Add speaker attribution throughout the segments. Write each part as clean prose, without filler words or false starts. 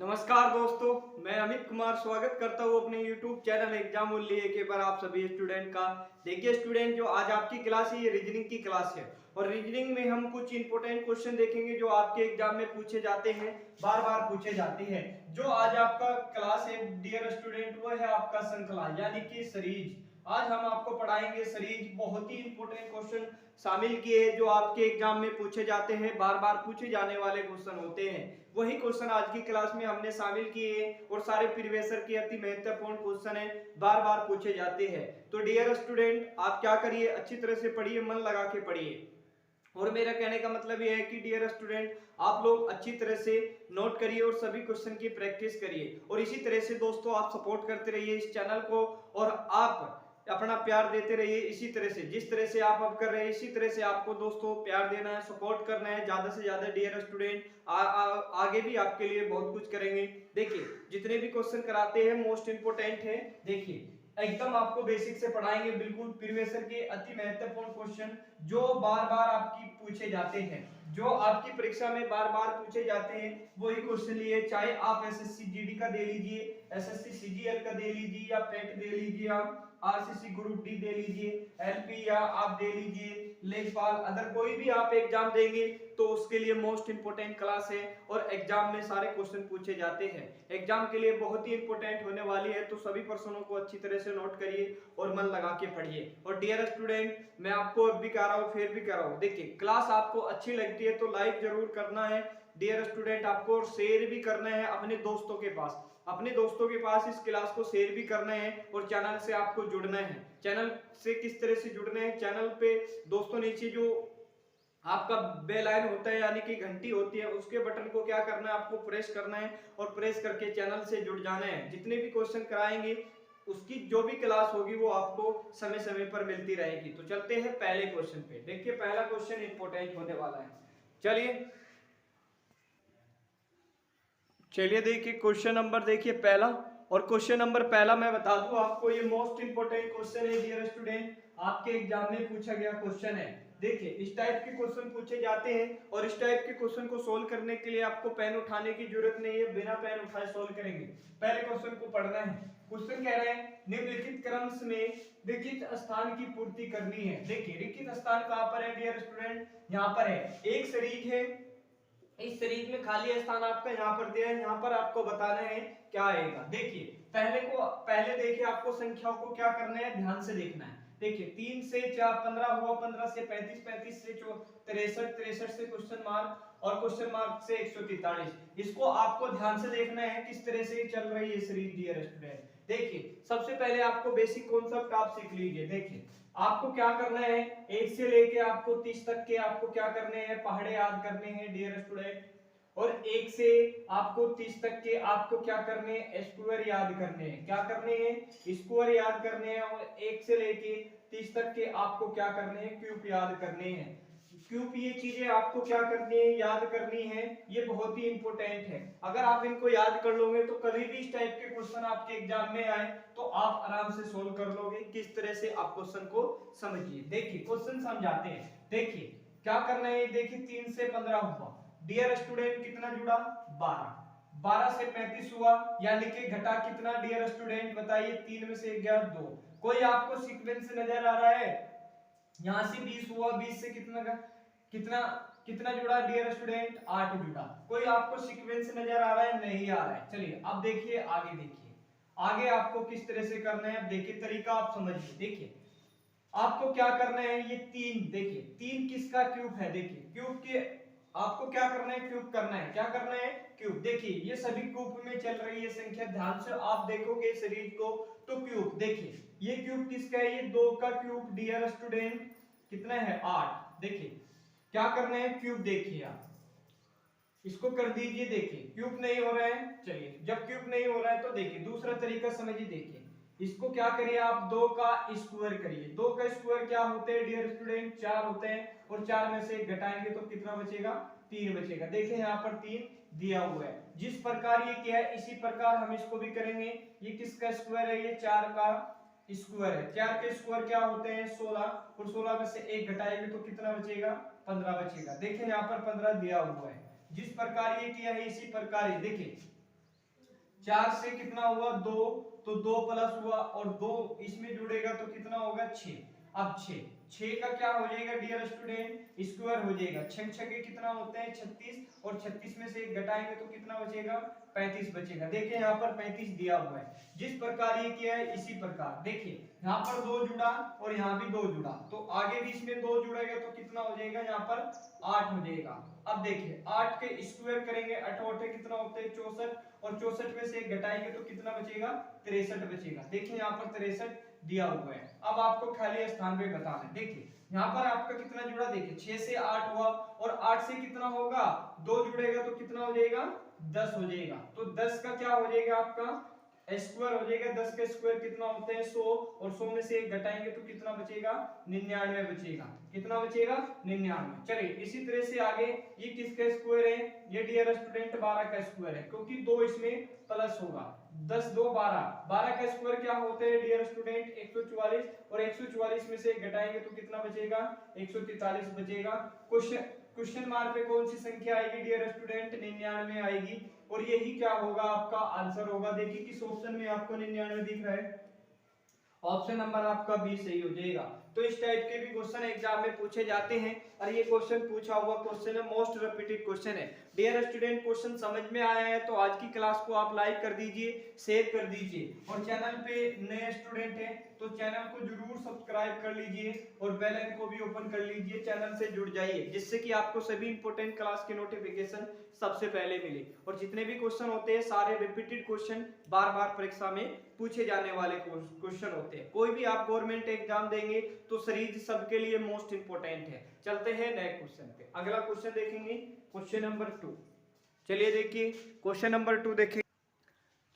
Speaker 1: नमस्कार दोस्तों, मैं अमित कुमार स्वागत करता हूँ अपने YouTube चैनल एग्जाम ओनली के पर आप सभी स्टूडेंट का। देखिए स्टूडेंट, जो आज आपकी क्लास है ये रीजनिंग की क्लास है और रीजनिंग में हम कुछ इंपॉर्टेंट क्वेश्चन देखेंगे जो आपके एग्जाम में पूछे जाते हैं, बार बार पूछे जाते हैं। जो आज आपका क्लास है डियर स्टूडेंट, वो है आपका श्रृंखला यानी कि सीरीज। आज हम आपको पढ़ाएंगे सीरीज। बहुत ही इंपॉर्टेंट क्वेश्चन शामिल किए जो आपके एग्जाम में पूछे जाते हैं, बार बार पूछे जाने वाले क्वेश्चन होते हैं। वही क्वेश्चन आज की क्लास में हमने शामिल किए हैं और सारे प्रीवियस ईयर के अति महत्वपूर्ण क्वेश्चन है, बार बार पूछे जाते हैं। तो डियर स्टूडेंट, आप क्या करिए, अच्छी तरह से पढ़िए, मन लगा के पढ़िए। और मेरा कहने का मतलब यह है कि डियर स्टूडेंट, आप लोग अच्छी तरह से नोट करिए और सभी क्वेश्चन की प्रैक्टिस करिए। और इसी तरह से दोस्तों आप सपोर्ट करते रहिए इस चैनल को और आप अपना प्यार देते रहिए। इसी तरह से जिस तरह से आप अब कर रहे हैं, इसी तरह से आपको दोस्तों प्यार देना है, सपोर्ट करना है ज्यादा से ज्यादा डियर स्टूडेंट। आगे भी आपके लिए बहुत कुछ करेंगे। देखिए जितने भी क्वेश्चन कराते हैं मोस्ट इंपोर्टेंट है। देखिए एकदम आपको बेसिक से पढ़ाएंगे, बिल्कुल प्रीवियस ईयर के अति महत्वपूर्ण क्वेश्चन जो बार बार आपकी पूछे जाते हैं, जो आपकी परीक्षा में बार बार पूछे जाते हैं, वही क्वेश्चन लिए। चाहे आप एसएससी जीडी का दे लीजिए, एसएससी सीजीएल का दे लीजिए, या पेट दे लीजिए, आप आरसीसी ग्रुप डी दे लीजिए, एलपी या आप दे लीजिए लेखपाल, अगर कोई भी आप एग्जाम देंगे तो उसके लिए मोस्ट इंपोर्टेंट क्लास है और एग्जाम में सारे क्वेश्चन पूछे जाते हैं। एग्जाम के लिए बहुत ही इंपोर्टेंट होने वाली है, तो सभी प्रश्नों को अच्छी तरह से नोट करिए और मन लगा के पढ़िए। और डियर स्टूडेंट, मैं आपको अब भी कह रहा हूँ, फिर भी कह रहा हूँ, देखिए क्लास आपको अच्छी लगती है तो लाइक जरूर करना है डियर स्टूडेंट, आपको शेयर भी करना है अपने दोस्तों के पास। अपने दोस्तों के पास इस क्लास को शेयर भी करना है और चैनल से आपको जुड़ना है। चैनल से किस तरह से जुड़ना है, चैनल पे दोस्तों नीचे जो आपका बेल आइकन होता है यानी कि घंटी होती है, उसके बटन को क्या करना है, आपको प्रेस करना है और प्रेस करके चैनल से जुड़ जाना है। जितने भी क्वेश्चन कराएंगे उसकी जो भी क्लास होगी वो आपको समय समय पर मिलती रहेगी। तो चलते हैं पहले क्वेश्चन पे। देखिए पहला क्वेश्चन इंपॉर्टेंट होने वाला है। चलिए चलिए देखिए क्वेश्चन नंबर देखिए पहला। और क्वेश्चन नंबर पहला मैं बता दूं आपको, ये मोस्ट इंपोर्टेंट क्वेश्चन है डियर स्टूडेंट, आपके एग्जाम में पूछा गया क्वेश्चन है। देखिए इस टाइप के क्वेश्चन पूछे जाते हैं और इस टाइप के क्वेश्चन को सोल्व करने के लिए आपको पेन उठाने की जरूरत नहीं है, बिना पेन उठाए सोल्व करेंगे। पहले क्वेश्चन को पढ़ना है। क्वेश्चन कह रहे हैं निम्नलिखित क्रम में रिक्त स्थान की पूर्ति करनी है। देखिए रिक्त स्थान कहां पर है डियर स्टूडेंट, यहाँ पर है। एक शरीक है, इस शरीर में खाली स्थान आपका यहाँ पर दिया है, यहाँ पर आपको बताना है क्या आएगा। देखिए पहले देखिए आपको संख्याओं को क्या करना है, ध्यान से देखना है। देखिए 3 से 4 15 हुआ, 15 से 35, 35 से 63, 63 से क्वेश्चन मार्क और क्वेश्चन मार्क से 143। इसको आपको ध्यान से देखना है किस तरह से चल रही है सीरीज डियर स्टूडेंट। देखिए सबसे पहले आपको बेसिक कॉन्सेप्ट आप सीख लीजिए। देखिए आपको क्या करना है, 1 से लेके आपको 30 तक के आपको क्या करने हैं, पहाड़े याद करने हैं डियर स्टूडेंट। और 1 से आपको 30 तक के आपको क्या करने हैं, स्क्वायर याद करने हैं। क्या करने हैं, स्क्वायर याद करने हैं। और 1 से लेके 30 तक के आपको क्या करने हैं, क्यूब याद करने हैं। क्योंकि ये चीजें आपको क्या करनी है, याद करनी है, ये बहुत ही इंपॉर्टेंट है। अगर आप इनको याद कर लोगे तो कभी भी इस टाइप के क्वेश्चन आपके एग्जाम में आए तो आप आराम से सोल्व कर लोगे। किस तरह से आप क्वेश्चन को समझिए। देखिए क्वेश्चन समझाते हैं। देखिए क्या करना है, देखिए 3 से 15 हुआ डियर स्टूडेंट, कितना जुड़ा 12, 12 से 35 हुआ यानी कि घटा कितना डियर स्टूडेंट बताइए, 3 में से गया 2। कोई आपको सीक्वेंस नजर आ रहा है, यहां से 20 हुआ, 20 से कितना कितना कितना जुड़ा डियर स्टूडेंट, 8 जुड़ा। कोई आपको सीक्वेंस नजर आ रहा है, नहीं आ रहा है। चलिए अब देखिए आगे, देखिए आगे आपको किस तरह से करना है। देखिए तरीका आप समझिए। देखिए आपको क्या करना है, ये 3, देखिए 3 किसका क्यूब है, देखिए क्यूब के आपको क्या करना है, क्यूब करना है। क्या करना है, क्यूब। देखिए ये सभी क्यूब में चल रही है संख्या, ध्यान से आप देखोगे शरीर को तो क्यूब। देखिए ये क्यूब किसका है, ये 2 का क्यूब डियर स्टूडेंट कितना है, 8। देखिए क्या करना है, क्यूब देखिए आप इसको कर दीजिए। देखिए क्यूब नहीं हो रहा है, चलिए जब क्यूब नहीं हो रहा है तो देखिए दूसरा तरीका समझिए। देखिए इसको क्या करिए आप, 2 का स्क्वायर करिए। 2 का स्क्वायर क्या होते हैं डियर स्टूडेंट, 4 होते हैं और 4 में से 1 घटाएंगे तो कितना बचेगा, 3 बचेगा। देखिए यहाँ पर 3 दिया हुआ है। जिस प्रकार ये क्या है इसी प्रकार हम इसको भी करेंगे। ये किसका स्क्वायर है, ये 4 का स्क्वायर है। 4 के स्क्वायर क्या होते हैं, 16 और 16 में से 1 घटाएंगे तो कितना बचेगा, 15 बचेगा। देखिए यहाँ पर 15 दिया हुआ है। जिस प्रकार ये किया है इसी प्रकार ही देखिए 4 से कितना हुआ 2, तो 2 प्लस हुआ और 2 इसमें जुड़ेगा तो कितना होगा 6। अब 6 का क्या हो जाएगा डियर स्टूडेंट स्क्वायर हो जाएगा। 6 छके कितना होते हैं 36 और 36 में से एक घटाएंगे तो कितना बचेगा 35 बचेगा। देखिए यहाँ पर 35 दिया हुआ है। जिस प्रकार ये किया है इसी प्रकार देखिए यहाँ पर 2 जुड़ा और यहाँ भी 2 जुड़ा तो आगे भी इसमें 2 जुड़ेगा तो कितना हो जाएगा यहाँ पर 8 हो जाएगा। अब देखिए 8 के स्क्वायर करेंगे 8 8 कितना होते हैं 64 और 64 में से एक घटाएंगे तो कितना बचेगा 63 बचेगा। देखिए यहाँ पर 63 दिया हुआ है। अब आपको खाली स्थान पे बताना है। देखिए यहाँ पर आपका कितना जुड़ा देखिए 6 से 8 हुआ और 8 से कितना होगा 2 जुड़ेगा तो कितना हो जाएगा 10 हो जाएगा। तो 10 का क्या हो जाएगा आपका स्क्वायर हो जाएगा। 10 का स्क्वायर कितना होते हैं 100 और 100 में से एक घटाएंगे तो कितना बचेगा 99 बचेगा। कितना बचेगा 99। चलिए इसी तरह से आगे ये किसका स्क्वायर है ये डियर स्टूडेंट 12 का स्क्वायर है क्योंकि 2 इसमें प्लस होगा। 10 2 12 12 का स्क्वायर क्या होते हैं डियर स्टूडेंट 144 और 144 में से घटाएंगे तो कितना बचेगा 143 बचेगा। क्वेश्चन मार्क पे कौन सी संख्या आएगी डियर स्टूडेंट 99 आएगी और यही क्या होगा आपका आंसर होगा। देखिए किस ऑप्शन में आपको 99 दिख रहा है ऑप्शन नंबर आपका बी सही हो जाएगा। तो इस टाइप के भी क्वेश्चन एग्जाम में पूछे जाते हैं और ये क्वेश्चन पूछा हुआ क्वेश्चन है मोस्ट रिपीटेड क्वेश्चन है। डियर स्टूडेंट क्वेश्चन समझ में आया है तो आज की क्लास को आप लाइक कर दीजिए शेयर कर दीजिए और चैनल पे नए स्टूडेंट हैं तो चैनल को जरूर सब्सक्राइब कर लीजिए और बेल आइकन को भी ओपन कर लीजिए चैनल से जुड़ जाइए जिससे कि आपको सभी इंपॉर्टेंट क्लास के नोटिफिकेशन सबसे पहले मिले और जितने भी क्वेश्चन होते हैं सारे रिपीटेड क्वेश्चन बार बार परीक्षा में पूछे जाने वाले क्वेश्चन होते हैं। कोई भी आप गवर्नमेंट एग्जाम देंगे तो सीरीज सबके लिए मोस्ट इंपोर्टेंट है। चलते हैं नए क्वेश्चन पे। अगला क्वेश्चन देखेंगे क्वेश्चन नंबर 2। चलिए देखिए क्वेश्चन नंबर 2 देखिए।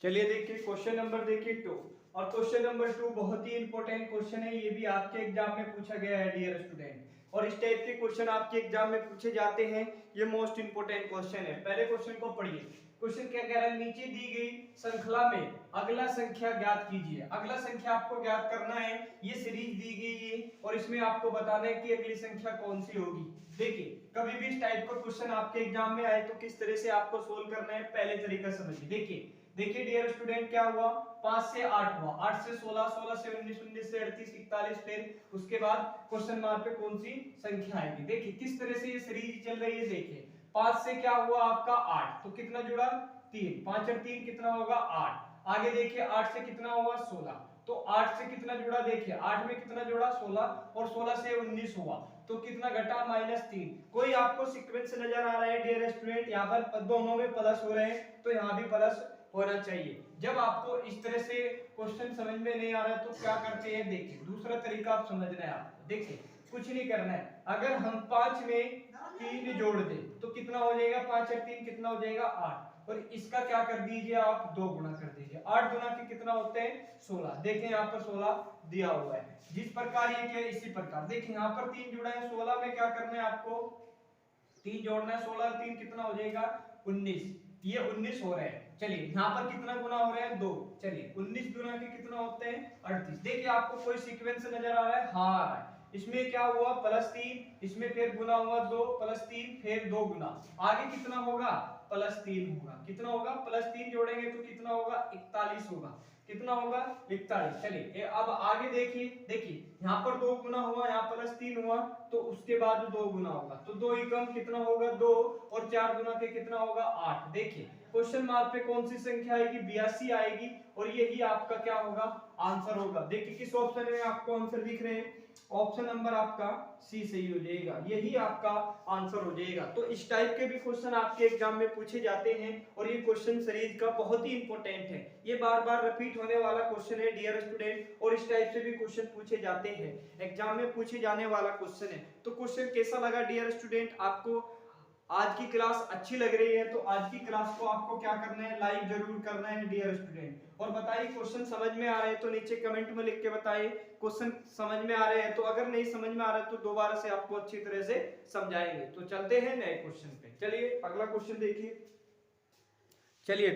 Speaker 1: चलिए देखिए क्वेश्चन नंबर देखिए 2 और क्वेश्चन नंबर 2 बहुत ही इंपॉर्टेंट क्वेश्चन है। ये भी आपके एग्जाम में पूछा गया है डियर स्टूडेंट और इस टाइप के क्वेश्चन आपके एग्जाम में पूछे जाते हैं। ये मोस्ट इंपोर्टेंट क्वेश्चन है। पहले क्वेश्चन को पढ़िए। क्वेश्चन क्या कह रहा है नीचे दी गई श्रृंखला में अगला संख्या ज्ञात कीजिए। अगला संख्या आपको ज्ञात करना है। ये सीरीज दी गई है और इसमें आपको बताना है कि अगली संख्या कौन सी होगी। देखिए कभी भी इस टाइप का क्वेश्चन आपके एग्जाम में आए तो किस तरह से आपको सोल्व करना है पहले तरीका समझिए। देखिए डियर स्टूडेंट क्या हुआ 5 से 8 हुआ 8 से 16 16 से 19 19 से 38 41 फिर उसके बाद क्वेश्चन मार्क पे कौन सी संख्या आएगी। देखिए किस तरह से ये सीरीज चल रही है। देखिए 5 से क्या हुआ आपका 8 तो कितना जुड़ा 3 5 और 3 कितना होगा 8। आगे देखिए 8 से कितना हुआ 16 तो 8 से कितना जुड़ा देखिए 8 में कितना जुड़ा 16 और 16 से 19 हुआ तो कितना घटा -3। कोई आपको सीक्वेंस नजर आ रहा है डियर स्टूडेंट यहाँ पर दोनों में प्लस हो रहे हैं तो यहाँ भी प्लस होना चाहिए। जब आपको इस तरह से क्वेश्चन समझ में नहीं आ रहा तो क्या करते हैं देखिए दूसरा तरीका आप समझना है आपको। देखिए कुछ नहीं करना है। अगर हम 5 में 3 जोड़ दें तो कितना हो जाएगा 5 और 3 कितना हो जाएगा 8 और इसका क्या कर दीजिए आप 2 गुना कर दीजिए। 8 गुना के कितना होते हैं 16। देखें यहाँ पर 16 दिया हुआ है। जिस प्रकार ये किया इसी प्रकार देखिए यहाँ पर 3 जुड़ा है 16 में क्या करना है आपको 3 जोड़ना है 16 और 3 कितना हो जाएगा 19। ये 19 हो रहा है। चलिए यहाँ पर कितना गुना हो रहा है 2। चलिए 19 गुना के कितना होते हैं 38। देखिए आपको कोई सीक्वेंस नजर आ रहा है हाँ आ रहा है। इसमें क्या हुआ +3 इसमें फिर गुना हुआ 2 +3 फिर 2 गुना आगे कितना होगा +3 होगा। कितना होगा +3 जोड़ेंगे तो कितना होगा 41 होगा। कितना होगा 41। चलिए अब आगे देखिए यहाँ पर 2 गुना हुआ यहाँ +3 हुआ तो उसके बाद 2 गुना होगा तो 2 ही कम कितना होगा 2 और 4 गुना के कितना होगा 8। देखिए क्वेश्चन मार्क पे कौन सी संख्या आएगी 82 आएगी और यही आपका क्या होगा आंसर होगा। देखिए किस ऑप्शन में आपको आंसर दिख रहे हैं ऑप्शन नंबर आपका सी सही हो जाएगा। यही आपका आंसर हो जाएगा। तो इस टाइप के भी क्वेश्चन आपके एग्जाम में पूछे जाते हैं और ये क्वेश्चन सीरीज का बहुत ही इंपॉर्टेंट है। ये बार बार रिपीट होने वाला क्वेश्चन है डियर स्टूडेंट और इस टाइप से भी क्वेश्चन पूछे जाते हैं एग्जाम में पूछे जाने वाला क्वेश्चन है। तो क्वेश्चन कैसा लगा डियर स्टूडेंट आपको आज की क्लास अच्छी लग रही है तो आज की क्लास को आपको क्या करना है लाइक जरूर करना है डियर स्टूडेंट और बताइए क्वेश्चन समझ में आ रहे हैं तो नीचे कमेंट में लिख के बताइए क्वेश्चन समझ में आ रहे हैं। तो अगर नहीं समझ में आ रहा है तो दोबारा से आपको अच्छी तरह से समझाएंगे। तो चलते हैं नए क्वेश्चन पे। चलिए अगला क्वेश्चन देखिए। चलिए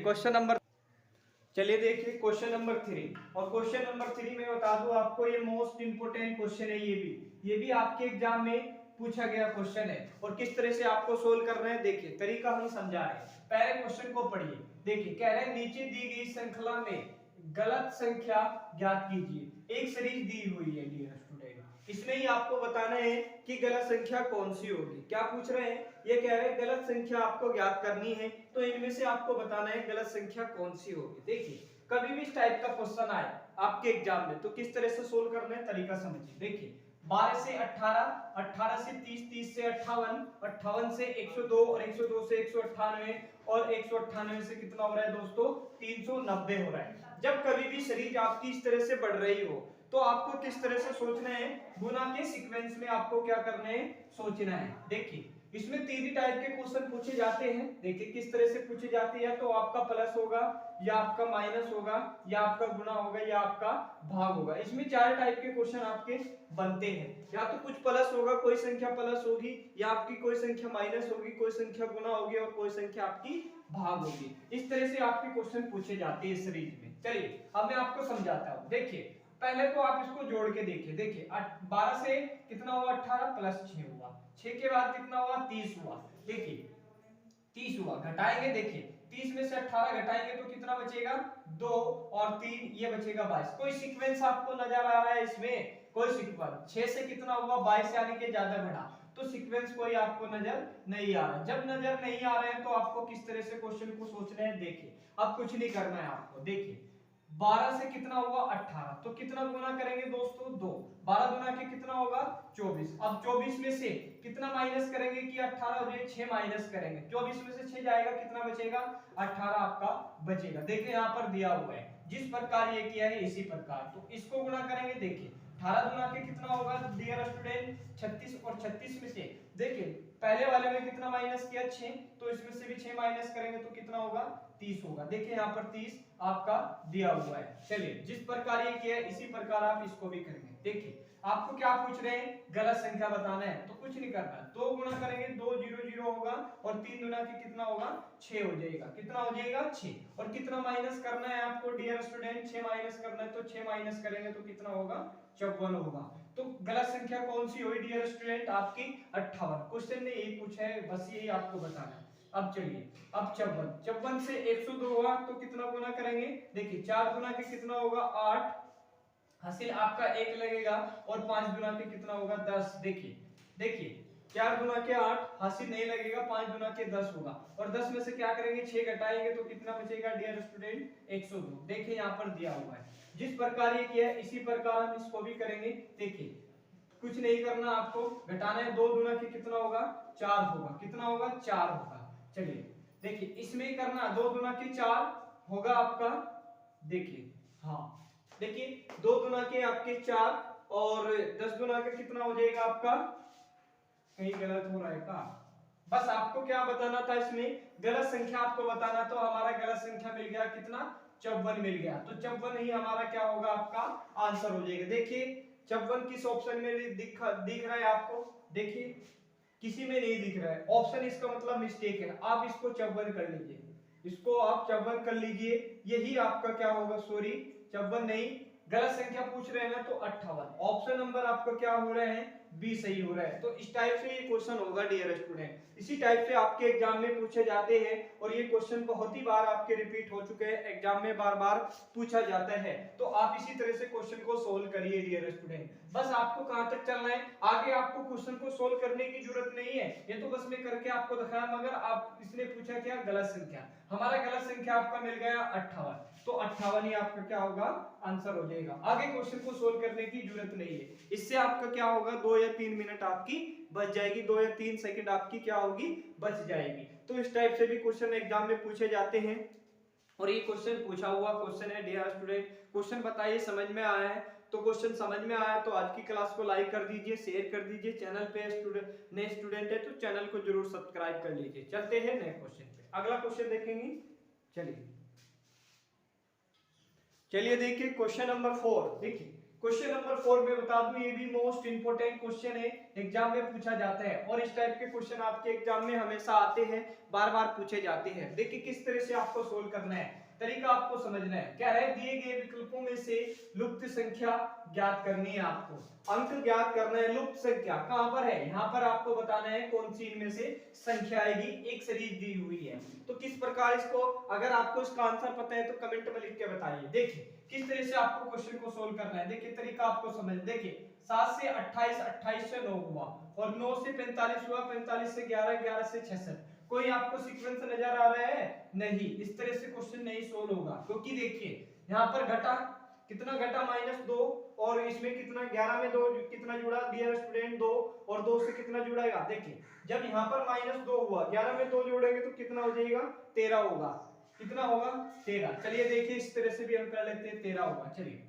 Speaker 1: देखिए क्वेश्चन नंबर 3 और क्वेश्चन नंबर 3 में बता दूं आपको ये मोस्ट इंपोर्टेंट क्वेश्चन है। ये भी आपके एग्जाम में पूछा गया क्वेश्चन है और किस तरह से आपको सोल्व करना है देखिए तरीका हम समझा रहे हैं। पहले क्वेश्चन को पढ़िए। देखिए कह रहे हैं नीचे दी गई श्रृंखला में गलत संख्या ज्ञात कीजिए। एक सीरीज दी हुई है डियर स्टूडेंट, इसमें ही आपको बताना है कि गलत संख्या कौन सी होगी। क्या पूछ रहे हैं, ये कह रहे हैं गलत संख्या आपको ज्ञात करनी है, तो इनमें से आपको बताना है गलत संख्या कौन सी होगी। देखिए कभी भी इस टाइप का क्वेश्चन आए आपके एग्जाम में तो किस तरह से सोल्व करना है तरीका समझिए। देखिए 12 से 18, 18 से 30, 30 से 58, 58 से 102 और 102 से 198 और 198 से कितना हो रहा है दोस्तों 390 हो रहा है। जब कभी भी सीरीज आपकी इस तरह से बढ़ रही हो तो आपको किस तरह से सोचना है, गुना के सीक्वेंस में आपको क्या करना है, सोचना है। देखिए इसमें तीन ही टाइप के क्वेश्चन पूछे जाते हैं। देखिए किस तरह से पूछे जाते हैं, तो आपका प्लस होगा या आपका माइनस होगा या आपका गुना होगा या आपका भाग होगा। इसमें चार टाइप के क्वेश्चन आपके बनते हैं, या तो कुछ प्लस होगा, कोई संख्या प्लस होगी, या आपकी कोई संख्या माइनस होगी, कोई संख्या गुना होगी और कोई संख्या आपकी भाग होगी। इस तरह से आपके क्वेश्चन पूछे जाते हैं सीरीज में। चलिए अब मैं आपको समझाता हूँ। देखिए पहले तो आप इसको जोड़ के देखिए। देखिए 12 से कितना हुआ 18 प्लस 6 हुआ, 6 के बाद कितना हुआ 30 हुआ। देखिए 30 हुआ, घटाएंगे। देखिए 30 में से 18 घटाएंगे तो कितना बचेगा 2 और 3 ये बचेगा 22। कोई सीक्वेंस आपको नजर आ रहा है इसमें, कोई सीक्वेंस 6 से कितना हुआ 22 यानी कि ज्यादा बढ़ा, तो सीक्वेंस कोई आपको नजर नहीं आ रहा। जब नजर नहीं आ रहे हैं तो आपको किस तरह से क्वेश्चन को सोचना है। देखिए अब कुछ नहीं करना है आपको। देखिए 12 से कितना हुआ 18, तो कितना गुना करेंगे दोस्तों 2, 12 गुना के कितना होगा 24। अब 24 में से कितना माइनस करेंगे कि 18 और ये 6 माइनस करेंगे, 24 में से 6 जाएगा कितना बचेगा 18 आपका बचेगा। देखिए यहाँ पर दिया हुआ है जिस प्रकार ये किया है इसी प्रकार, तो इसको गुना करेंगे। देखिए 18 गुना के कितना होगा डियर स्टूडेंट 36, और 36 में से देखिए पहले वाले में कितना माइनस किया 6, तो इसमें से भी 6 माइनस करेंगे तो कितना होगा 30 होगा। देखिए यहाँ पर 30 आपका दिया हुआ है। चलिए जिस प्रकार ये किया है इसी प्रकार आप इसको भी करेंगे। देखिए आपको क्या पूछ रहे हैं, गलत संख्या बताना है, तो कुछ नहीं करना, 2 गुना करेंगे 2 0 0 होगा और 3 गुना के कितना होगा 6 हो जाएगा। कितना हो जाएगा 6, और कितना माइनस करना है आपको डियर स्टूडेंट 6 माइनस करना है, तो 6 माइनस करेंगे तो कितना होगा 54 होगा। तो गलत संख्या कौन सी हुई डियर स्टूडेंट आपकी 58। क्वेश्चन ने यही पूछा है, बस यही आपको बताना है। अब चलिए अब 54 से 102 हुआ तो कितना गुना करेंगे। देखिए 4 गुना के कितना होगा 8, हासिल आपका 1 लगेगा, और 5 गुना के कितना होगा 10। देखिए 4 गुना के 8 हासिल नहीं लगेगा, 5 गुना के 10 होगा, और 10 में से क्या करेंगे 6 घटाएंगे तो कितना बचेगा डियर स्टूडेंट 102। देखिए यहाँ पर दिया हुआ है जिस प्रकार ये किया है इसी प्रकार हम इसको भी करेंगे। देखिए कुछ नहीं करना आपको, घटाना है, 2 गुना के कितना होगा 4 होगा, कितना होगा 4 होगा। चलिए देखिए इसमें करना 2 गुना के 4 होगा आपका, देखिए हाँ देखिए 2 गुना के आपके 4 और 10 गुना के कितना हो जाएगा आपका, कहीं गलत हो रहा है का, बस आपको क्या बताना था इसमें गलत संख्या आपको बताना, तो हमारा गलत संख्या मिल गया कितना 54 मिल गया, तो 54 ही हमारा क्या होगा आपका आंसर हो जाएगा। देखिए 54 किस ऑप्शन में दिख रहा है आपको, देखिए किसी में नहीं दिख रहा है ऑप्शन, इसका मतलब मिस्टेक है। आप इसको 54 कर लीजिए, इसको आप 54 कर लीजिए, यही आपका क्या होगा, सॉरी 54 नहीं, गलत संख्या पूछ रहे हैं ना तो 58, ऑप्शन नंबर आपका क्या हो रहे हैं बी सही हो रहा है। तो इस टाइप से ये क्वेश्चन होगा डियर स्टूडेंट, इसी टाइप से आपके एग्जाम में पूछे जाते हैं, और ये क्वेश्चन बहुत ही बार आपके रिपीट हो चुके हैं, एग्जाम में बार बार पूछा जाता है। तो आप इसी तरह से क्वेश्चन को सोल्व करिए डियर स्टूडेंट। बस आपको कहां तक चलना है, आगे आपको क्वेश्चन को सोल्व करने की जरूरत नहीं है, ये तो बस मैं करके आपको दिखाया, मगर आप इसने पूछा क्या गलत संख्या, हमारा गलत संख्या आपका मिल गया 58, तो 58 ही आपका क्या होगा आंसर हो जाएगा। आगे क्वेश्चन को सोल्व करने की जरूरत नहीं है, इससे आपका क्या होगा 2 या 3 मिनट आपकी बच जाएगी, 2 या 3 सेकंड आपकी क्या होगी बच जाएगी। तो इस टाइप से भी क्वेश्चन एग्जाम में पूछे जाते हैं, और ये क्वेश्चन पूछा हुआ क्वेश्चन है डियर स्टूडेंट। क्वेश्चन बताइए समझ में आया है, तो क्वेश्चन समझ में आया तो आज की क्लास को लाइक कर दीजिए, शेयर कर दीजिए, चैनल पे नए स्टूडेंट है तो चैनल को जरूर सब्सक्राइब कर लीजिए। चलते हैं नए क्वेश्चन पे, अगला क्वेश्चन देखेंगे। चलिए देखिए क्वेश्चन नंबर 4। देखिए क्वेश्चन नंबर 4 में बता दूं ये भी मोस्ट इंपोर्टेंट क्वेश्चन है, एग्जाम में पूछा जाता है, और इस टाइप के क्वेश्चन आपके एग्जाम में हमेशा आते हैं, बार बार पूछे जाते हैं। देखिए किस तरह से आपको सोल्व करना है। तरीका आपको समझना है। क्या है, दिए गए विकल्पों में से लुप्त संख्या ज्ञात करनी है। आपको अंक ज्ञात करना है। लुप्त संख्या कहां पर है, यहां पर आपको बताना है कौन सी इनमें से संख्या आएगी। एक सीरीज दी हुई है, तो किस प्रकार इसको, अगर आपको इसका आंसर पता है तो कमेंट में लिख के बताइए। देखिए किस तरह से आपको क्वेश्चन को सोल्व करना है। देखिए तरीका आपको समझ, देखिए 7 से 28, 28 से 9 हुआ, और 9 से 45 हुआ, 45 से 11, 11 से 66। कोई आपको सीक्वेंस नजर आ रहा है? नहीं। इस तरह से क्वेश्चन नहीं सोल्व होगा, क्योंकि देखिए यहाँ पर घटा, कितना घटा, -2, और इसमें कितना, 11 में 2 कितना जुड़ा डियर स्टूडेंट, 2, और 2 से कितना जुड़ेगा। देखिए जब यहाँ पर -2 हुआ, 11 में 2 जोड़ेंगे तो कितना हो जाएगा, 13 होगा। कितना होगा, 13। चलिए देखिए इस तरह से भी हम कर लेते हैं, 13 होगा। चलिए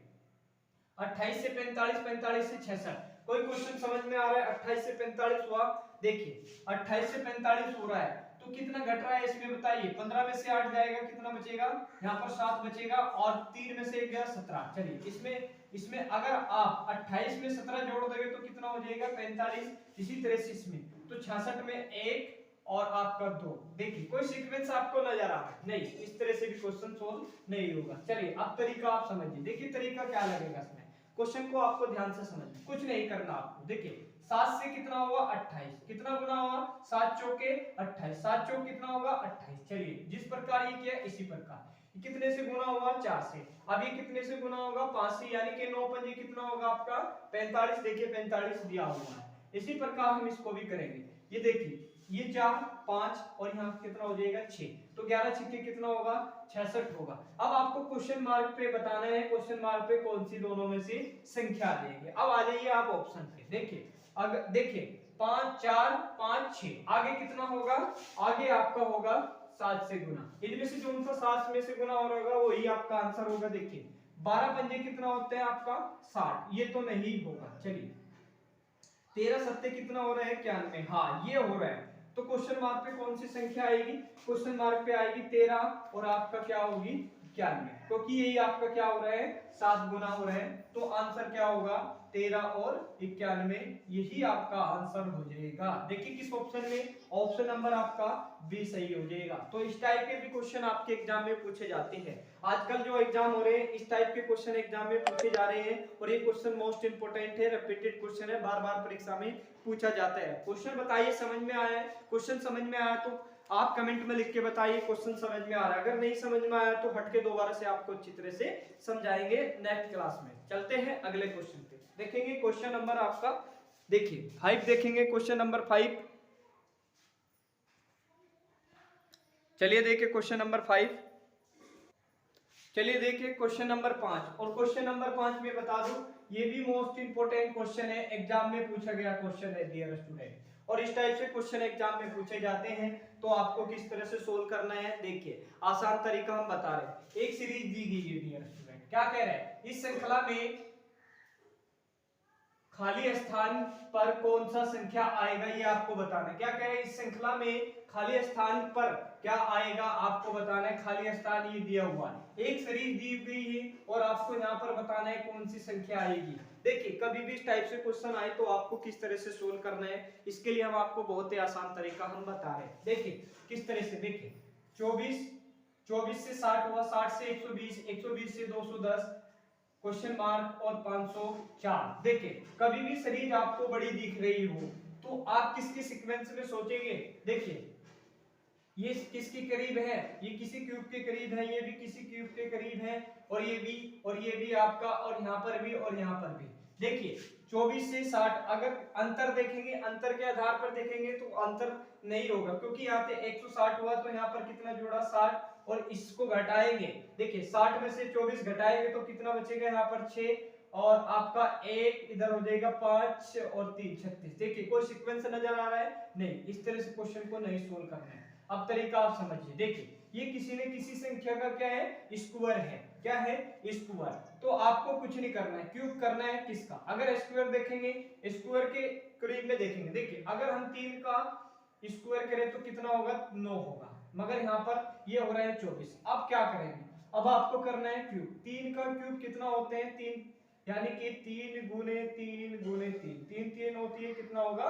Speaker 1: 28 से 45, 45 से 66। कोई क्वेश्चन समझ में आ रहा है? 28 से 45 हुआ, देखिए 28 से 45 हो रहा है, तो कितना घट रहा है इसमें बताइए। 15 में से 8 जाएगा, कितना बचेगा, यहाँ पर 7 बचेगा, और 3 में से 1 गया, 17। चलिए इसमें अगर आप 28 में 17 जोड़ दोगे तो कितना हो जाएगा, 45। इसी तरह से इसमें तो 66 में 1 और आपका 2। देखिए कोई सीक्वेंस आपको नजर आ रहा है? नहीं। इस तरह से भी क्वेश्चन सोल्व नहीं होगा। चलिए अब तरीका आप समझिए। देखिए तरीका क्या लगेगा इसमें, क्वेश्चन को आपको ध्यान से समझना, कुछ नहीं करना आपको। देखिए 7 से कितना हुआ, 28, कितना गुना हुआ, 7 चौके 28, 7 चौक कितना होगा, 28। चलिए जिस प्रकार ये किया इसी प्रकार, कितने से गुना हुआ, 4 से। अब ये कितने से गुना होगा, 5 से, यानी कि 9 पंजे कितना होगा आपका, 45। देखिए 45 दिया हुआ है। इसी प्रकार हम इसको भी करेंगे। ये देखिए ये 4, 5 और यहाँ कितना हो जाएगा, 6। तो 11 छिक्के कितना होगा, 66 होगा। अब आपको क्वेश्चन मार्क पे बताना है, क्वेश्चन मार्क पे कौन सी दोनों में से संख्या आ जाएगी। अब आ जाइए आप ऑप्शन पे। देखिए अगर देखिए 5, 4, 5, 6, आगे कितना होगा, आगे आपका होगा 7 से गुना। इनमें से जो उनका 7 में से गुना हो रहा होगा वही आपका आंसर होगा। देखिए 12 पंजे कितना होते हैं आपका, 60। ये तो नहीं होगा। चलिए 13 सत्ते कितना हो रहा है, 91। हाँ ये हो रहा है। तो क्वेश्चन मार्क पे कौन सी संख्या आएगी, क्वेश्चन मार्क पे आएगी 13, और आपका क्या होगी, 91, क्योंकि यही आपका क्या हो रहा है, 7 गुना हो रहा है। तो आंसर क्या होगा, 13 और 91, यही आपका आंसर हो जाएगा। देखिए किस ऑप्शन में, ऑप्शन नंबर आपका बी सही हो जाएगा। तो इस टाइप के भी क्वेश्चन आपके एग्जाम में पूछे जाते हैं। आजकल जो एग्जाम हो रहे हैं इस टाइप के क्वेश्चन एग्जाम में पूछे जा रहे हैं, और ये क्वेश्चन मोस्ट इंपोर्टेंट है, रिपीटेड क्वेश्चन है, बार बार परीक्षा में पूछा जाता है। क्वेश्चन बताइए समझ में आया है? क्वेश्चन समझ में आया तो आप कमेंट में लिख के बताइए क्वेश्चन समझ में आ रहा है। अगर नहीं समझ में आया तो हट के दोबारा से आपको अच्छी तरह से समझाएंगे नेक्स्ट क्लास में। चलते हैं अगले क्वेश्चन पे, देखेंगे क्वेश्चन नंबर आपका, देखिए 5 देखेंगे, क्वेश्चन नंबर 5। चलिए देखिए क्वेश्चन नंबर 5। चलिए देखिए क्वेश्चन नंबर 5, और क्वेश्चन नंबर 5 में बता दूं ये भी मोस्ट इंपोर्टेंट क्वेश्चन है, एग्जाम में पूछा गया क्वेश्चन है डियर स्टूडेंट। और इस टाइप से क्वेश्चन एग्जाम में पूछे जाते हैं, तो आपको किस तरह से सोल्व करना है। देखिए आसान तरीका हम बता रहे हैं। एक सीरीज दी गई है डियर स्टूडेंट, क्या कह रहे हैं, इस श्रृंखला में खाली स्थान पर कौन सा संख्या आएगा ये आपको बताना है। क्या कह रहे हैं, इस श्रृंखला में खाली स्थान पर क्या आएगा आपको बताना है। खाली स्थान ये दिया हुआ है, एक सीरीज दी गई है, और आपको यहाँ पर बताना है कौन सी संख्या आएगी। देखिए कभी भी इस टाइप से क्वेश्चन आए तो आपको किस तरह से सोल्व करना है, इसके लिए हम आपको बहुत ही आसान तरीका हम बता रहे हैं। देखिए किस तरह से, देखिए 24 से 60 हुआ, 60 से 120, 120 से 210, क्वेश्चन मार्क और 504। देखिए कभी भी सीरीज आपको बड़ी दिख रही हो तो आप किसके सीक्वेंस में सोचेंगे। देखिए ये किसके करीब है, ये किसी क्यूब के करीब है, ये भी किसी क्यूब के करीब है, और ये भी आपका, और यहाँ पर भी और यहाँ पर भी। देखिए 24 से 60 अगर अंतर देखेंगे, अंतर के आधार पर देखेंगे तो अंतर नहीं होगा, क्योंकि यहाँ पे 160 हुआ तो यहाँ पर कितना जुड़ा, 60, और इसको घटाएंगे। देखिए 60 में से 24 घटाएंगे तो कितना बचेगा, यहाँ पर 6, और आपका 1 इधर हो जाएगा, 5 और 3 36। देखिए कोई सीक्वेंस नजर आ रहा है? नहीं। इस तरह से क्वेश्चन को नहीं सोल्व करना है। अब तरीका आप समझिए। देखिए ये किसी ने किसी संख्या का क्या है, स्क्वायर है। क्या है, स्क्वायर। तो आपको कुछ नहीं करना है, क्यूब करना है किसका। अगर स्क्वायर देखेंगे, स्क्वायर के करीब में देखेंगे, देखिए अगर हम 3 का स्क्वायर करें तो कितना होगा, 9 होगा, मगर यहाँ पर ये हो रहा है 24। अब क्या करेंगे, अब आपको करना है क्यूब। 3 का क्यूब कितना होते हैं, 3, यानी कि 3 गुने 3 गुने 3, 3 3 होती है, कितना होगा,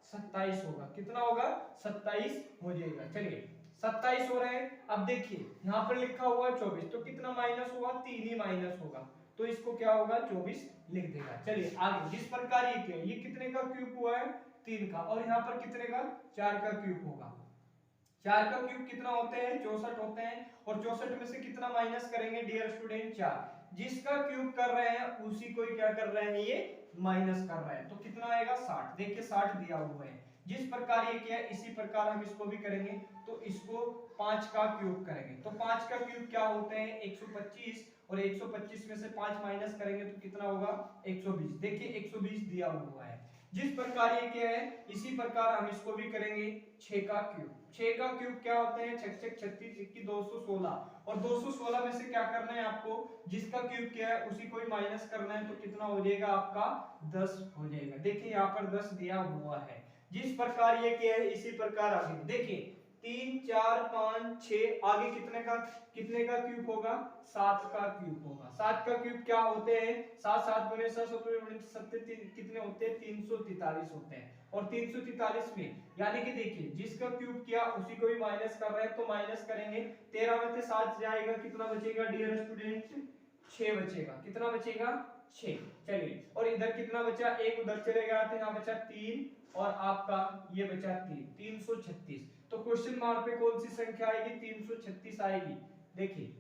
Speaker 1: 27 होगा। कितना होगा, 27 हो जाएगा। चलिए 27 हो रहे हैं। अब देखिए यहाँ पर लिखा हुआ है 24, तो कितना माइनस होगा, 3 ही माइनस होगा, तो इसको क्या होगा 24 लिख देगा। चलिए आगे, जिस प्रकार ये किया, ये कितने का क्यूब हुआ है, 3 का, और यहाँ पर कितने का, 4 का क्यूब होगा। 4 का क्यूब कितना होते हैं, 64 होते हैं, और 64 में से कितना माइनस करेंगे डियर स्टूडेंट, 4। जिसका क्यूब कर रहे हैं उसी को ही क्या कर रहे हैं, ये माइनस कर रहे हैं, तो कितना आएगा 60। देखिए 60 दिया हुआ है। जिस प्रकार ये किया इसी प्रकार हम इसको भी करेंगे, तो इसको 5 का क्यूब करेंगे, तो 5 का क्यूब क्या होते हैं 125, और 125 में से 5 माइनस करेंगे तो कितना होगा 120। देखिए 120 दिया हुआ है। जिस प्रकार ये क्या है इसी प्रकार हम इसको भी करेंगे 6 का क्यूब। 6 का क्यूब क्या होते हैं, 6 6 36 21 216, और 216 में से क्या करना है आपको, जिसका क्यूब क्या है उसी को ही माइनस करना है, तो कितना हो जाएगा आपका 10 हो जाएगा। देखिए यहाँ पर 10 दिया हुआ है। जिस प्रकार ये किया है इसी प्रकार आगे देखिए 3 4 5 6, आगे कितने का क्यूब होगा, 7 का क्यूब होगा। 7 का क्यूब क्या होते हैं, 7 7 गुणे 7 कितने होते हैं, 343 होते हैं। और 343 में यानी कि देखिए जिसका क्यूब किया उसी को ही माइनस कर रहे हैं, तो माइनस करेंगे, 13 में से 7 जाएगा, कितना बचेगा डियर स्टूडेंट, 6 बचेगा। कितना बचेगा, 6। चलिए, और इधर कितना बचा, एक उधर चले गया, तो यहाँ बचा 3, और आपका ये बचा 3, 336। तो क्वेश्चन मार्क पे कौन सी संख्या आएगी, 336 आएगी। देखिए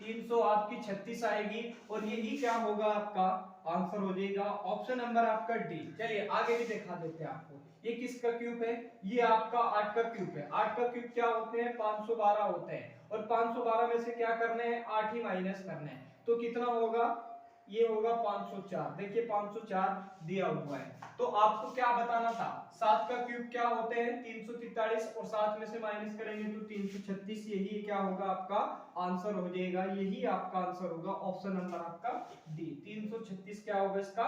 Speaker 1: 300 आपकी 36 आएगी, और यही क्या होगा आपका आंसर हो जाएगा ऑप्शन नंबर आपका डी। चलिए आगे भी दिखा देते हैं आपको, ये किसका क्यूब है, ये आपका 8 का क्यूब है। 8 का क्यूब क्या होते हैं, 512 होते हैं, और 512 में से क्या करने हैं, 8 ही माइनस करने हैं, तो कितना होगा, ये होगा 504। देखिए 504 दिया हुआ है। तो आपको क्या बताना था, 7 का क्यूब क्या होते हैं 343, और 7 में से माइनस करेंगे तो 336, यही क्या होगा आपका आंसर हो जाएगा, यही आपका आंसर होगा ऑप्शन नंबर आपका डी। 336 क्या होगा इसका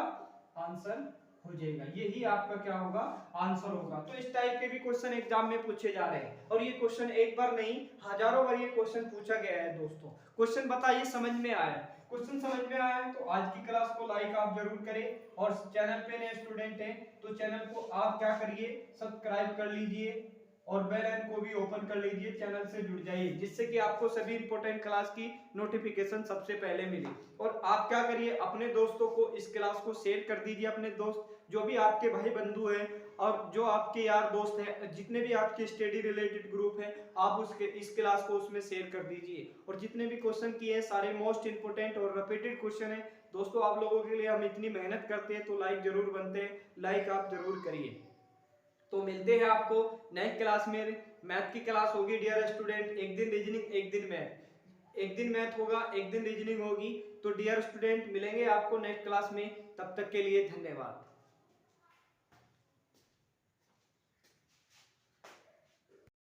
Speaker 1: आंसर हो जाएगा, यही आपका क्या होगा आंसर होगा। तो इस टाइप के भी क्वेश्चन एग्जाम में पूछे जा रहे हैं, और ये क्वेश्चन एक बार नहीं हजारों बार ये क्वेश्चन पूछा गया है दोस्तों। क्वेश्चन बताइए समझ में आया, क्वेश्चन समझ में आया है तो आज की क्लास को लाइक आप जरूर करें, और चैनल पे नए स्टूडेंट हैं तो चैनल को आप क्या करिए, सब्सक्राइब कर लीजिए, और बेल आइकन को भी ओपन कर लीजिए, चैनल से जुड़ जाइए, जिससे कि आपको सभी इंपॉर्टेंट क्लास की नोटिफिकेशन सबसे पहले मिले। और आप क्या करिए, अपने दोस्तों को इस क्लास को शेयर कर दीजिए, अपने दोस्त जो भी आपके भाई बंधु हैं, और जो आपके यार दोस्त हैं, जितने भी आपके स्टडी रिलेटेड ग्रुप हैं, आप उसके इस क्लास को उसमें शेयर कर दीजिए। और जितने भी क्वेश्चन किए हैं सारे मोस्ट इंपोर्टेंट और रिपीटेड क्वेश्चन है दोस्तों, आप लोगों के लिए हम इतनी मेहनत करते हैं, तो लाइक जरूर बनते हैं, लाइक आप जरूर करिए। तो मिलते हैं आपको नेक्स्ट क्लास में, मैथ की क्लास होगी डियर स्टूडेंट, एक दिन रीजनिंग एक दिन मैथ, एक दिन मैथ होगा एक दिन रीजनिंग होगी। तो डियर स्टूडेंट मिलेंगे आपको नेक्स्ट क्लास में, तब तक के लिए धन्यवाद।